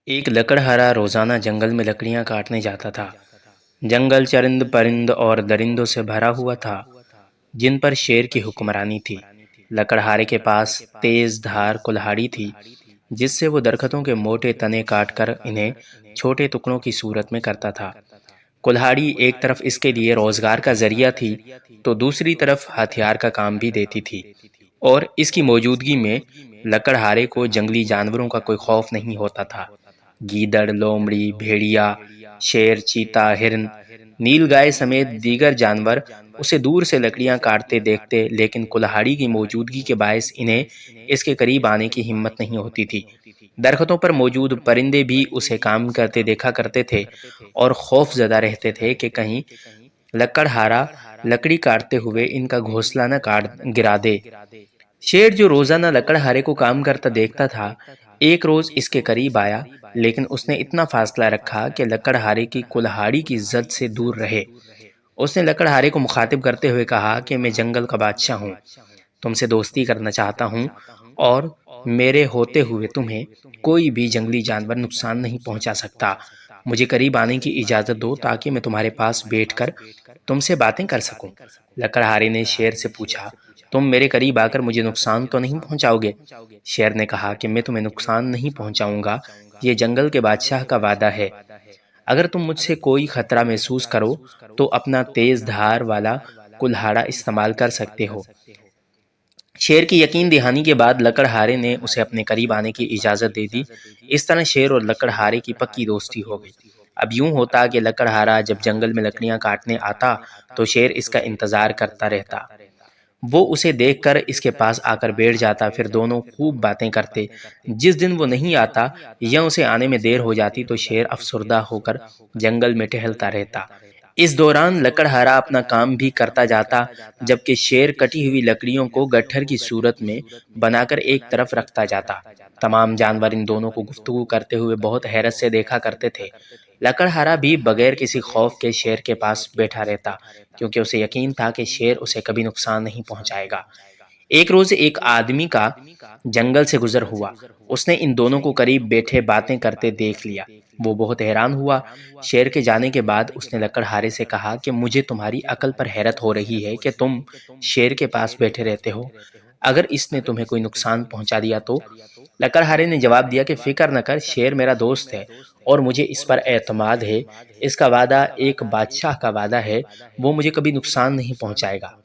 एक लकड़हारा रोजाना जंगल में लकड़ियां काटने जाता था। जंगल चरिंद परिंद और दरिंदों से भरा हुआ था, जिन पर शेर की हुक्मरानी थी। लकड़हारे के पास तेज धार कुल्हाड़ी थी, जिससे वो दरख्तों के मोटे तने काटकर इन्हें छोटे टुकड़ों की सूरत में करता था। कुल्हाड़ी एक तरफ इसके लिए रोजगार का जरिया थी, तो दूसरी तरफ हथियार का काम भी देती थी। और इसकी मौजूदगी में लकड़हारे को जंगली जानवरों का कोई खौफ नहीं होता था। गीदड़, लोमड़ी, भेड़िया, शेर, चीता, हिरन, नीलगाय समेत दीगर जानवर उसे दूर से लकड़ियां काटते देखते, लेकिन कुल्हाड़ी की मौजूदगी के बायस इन्हें इसके करीब आने की हिम्मत नहीं होती थी। दरख्तों पर मौजूद परिंदे भी उसे काम करते देखा करते थे और खौफजदा रहते थे कि कहीं लकड़हारा लकड़ी काटते हुए इनका घोंसला न काट गिरा दे। शेर, जो रोजाना लकड़हारे को काम करता देखता था, एक रोज इसके करीब आया, लेकिन उसने इतना फासला रखा कि लकड़हारे की कुल्हाड़ी की जद से दूर रहे। उसने लकड़हारे को मुखातिब करते हुए कहा कि मैं जंगल का बादशाह हूँ, तुमसे दोस्ती करना चाहता हूँ, और मेरे होते हुए तुम्हें कोई भी जंगली जानवर नुकसान नहीं पहुंचा सकता। मुझे करीब आने की इजाजत दो, ताकि मैं तुम्हारे पास बैठकर तुमसे बातें कर सकूं। लकड़हारे ने शेर से पूछा, तुम मेरे करीब आकर मुझे नुकसान तो नहीं पहुंचाओगे? शेर ने कहा कि मैं तुम्हें नुकसान नहीं पहुंचाऊंगा, ये जंगल के बादशाह का वादा है। अगर तुम मुझसे कोई खतरा महसूस करो तो अपना तेज धार वाला कुल्हाड़ा इस्तेमाल कर सकते हो। शेर की यकीन दहानी के बाद लकड़हारे ने उसे अपने करीब आने की इजाजत दे दी। इस तरह शेर और लकड़हारे की पक्की दोस्ती हो गई। अब यूं होता कि लकड़हारा जब जंगल में लकड़ियां काटने आता, तो शेर इसका इंतजार करता रहता। वो उसे देखकर इसके पास आकर बैठ जाता, फिर दोनों खूब बातें करते। जिस दिन वो नहीं आता या उसे आने में देर हो जाती, तो शेर अफसुर्दा होकर जंगल में टहलता रहता। इस दौरान लकड़हारा अपना काम भी करता जाता, जबकि शेर कटी हुई लकड़ियों को गट्ठर की सूरत में बनाकर एक तरफ रखता जाता। तमाम जानवर इन दोनों को गुफ्तगू करते हुए बहुत हैरत से देखा करते थे। लकड़हारा भी बगैर किसी खौफ के शेर के पास बैठा रहता, क्योंकि उसे यकीन था कि शेर उसे कभी नुकसान नहीं पहुंचाएगा। एक रोज एक आदमी का जंगल से गुजर हुआ। उसने इन दोनों को करीब बैठे बातें करते देख लिया। वो बहुत हैरान हुआ। शेर के जाने के बाद उसने लकड़हारे से कहा कि मुझे तुम्हारी अकल पर हैरत हो रही है कि तुम शेर के पास बैठे रहते हो। अगर इसने तुम्हें कोई नुकसान पहुंचा दिया तो? लकड़हारे ने जवाब दिया कि फिक्र न कर, शेर मेरा दोस्त है और मुझे इस पर एतमाद है। इसका वादा एक बादशाह का वादा है, वो मुझे कभी नुकसान नहीं पहुंचाएगा।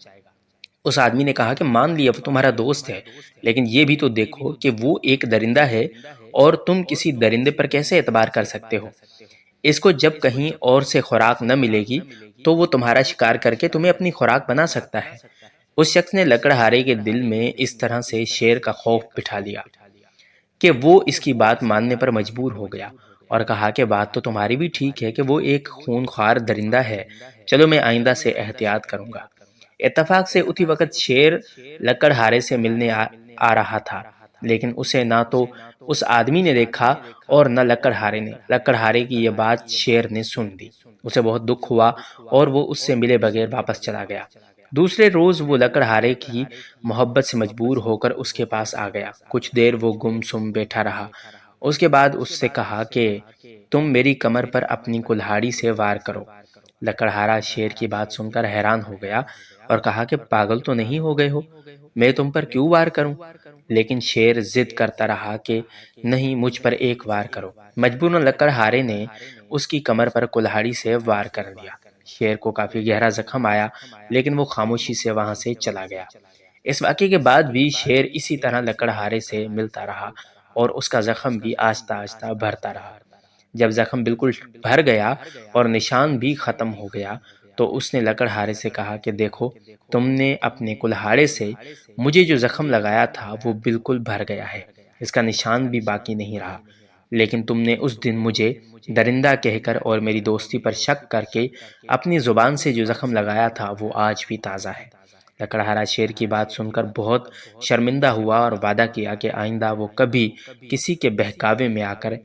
उस आदमी ने कहा कि मान लिया वो तुम्हारा दोस्त है, लेकिन ये भी तो देखो कि वो एक दरिंदा है, और तुम किसी दरिंदे पर कैसे एतबार कर सकते हो? इसको जब कहीं और से खुराक न मिलेगी, तो वो तुम्हारा शिकार करके तुम्हें अपनी खुराक बना सकता है। उस शख्स ने लकड़हारे के दिल में इस तरह से शेर का खौफ बिठा लिया कि वो इसकी बात मानने पर मजबूर हो गया और कहा कि बात तो तुम्हारी भी ठीक है कि वो एक खूंखार दरिंदा है। चलो, मैं आइंदा से एहतियात करूंगा। इत्तफाक से उसी वक्त शेर लकड़हारे से मिलने आ रहा था, लेकिन उसे ना तो उस आदमी ने देखा और न लकड़हारे ने। लकड़हारे की यह बात शेर ने सुन ली। उसे बहुत दुख हुआ और वो उससे मिले बगैर वापस चला गया। दूसरे रोज वो लकड़हारे की मोहब्बत से मजबूर होकर उसके पास आ गया। कुछ देर वो गुमसुम बैठा रहा। उसके बाद उससे कहा कि तुम मेरी कमर पर अपनी कुल्हाड़ी से वार करो। लकड़हारा शेर की बात सुनकर हैरान हो गया और कहा कि पागल तो नहीं हो गए हो, मैं तुम पर क्यों वार करूं? लेकिन शेर जिद करता रहा कि नहीं, मुझ पर एक वार करो। मजबूरन लकड़हारे ने उसकी कमर पर कुल्हाड़ी से वार कर दिया। शेर को काफी गहरा जख्म आया, लेकिन वो खामोशी से वहां से चला गया। इस वाक़े के बाद भी शेर इसी तरह लकड़हारे से मिलता रहा और उसका जख्म भी आहिस्ता आहिस्ता भरता रहा। जब जख्म बिल्कुल भर गया और निशान भी खत्म हो गया, तो उसने लकड़हारे से कहा कि देखो, तुमने अपने कुल्हाड़े से मुझे जो जख्म लगाया था वो बिल्कुल भर गया है, इसका निशान भी बाकी नहीं रहा। लेकिन तुमने उस दिन मुझे दरिंदा कहकर और मेरी दोस्ती पर शक करके अपनी जुबान से जो जख्म लगाया था वो आज भी ताज़ा है। लकड़हारा शेर की बात सुनकर बहुत शर्मिंदा हुआ और वादा किया कि आइंदा वो कभी किसी के बहकावे में आकर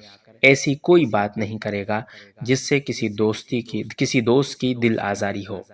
ऐसी कोई बात नहीं करेगा जिससे किसी दोस्त की दिल आज़ारी हो।